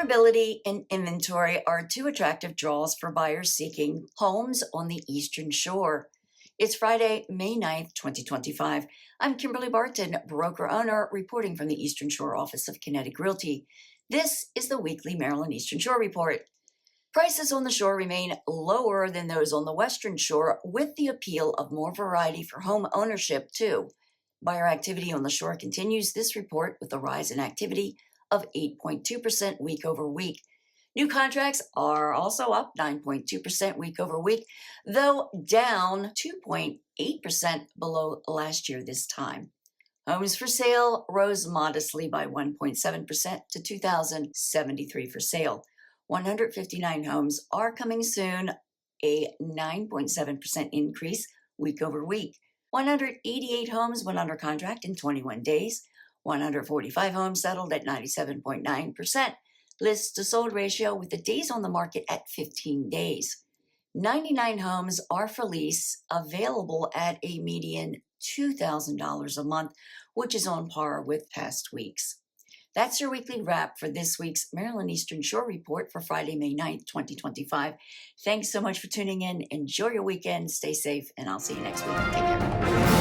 Affordability and inventory are two attractive draws for buyers seeking homes on the Eastern Shore. It's Friday, May 9th, 2025. I'm Kimberly Barton, broker-owner, reporting from the Eastern Shore office of Kinetic Realty. This is the weekly Maryland Eastern Shore Report. Prices on the shore remain lower than those on the Western Shore, with the appeal of more variety for home ownership, too. Buyer activity on the shore continues this report with a rise in activity of 8.2% week over week. New contracts are also up 9.2% week over week, though down 2.8% below last year this time. Homes for sale rose modestly by 1.7% to 2,073 for sale. 159 homes are coming soon, a 9.7% increase week over week. 188 homes went under contract in 21 days. 145 homes settled at 97.9%. List to sold ratio with the days on the market at 15 days. 99 homes are for lease, available at a median $2,000 a month, which is on par with past weeks. That's your weekly wrap for this week's Maryland Eastern Shore Report for Friday, May 9th, 2025. Thanks so much for tuning in. Enjoy your weekend, stay safe, and I'll see you next week. Take care.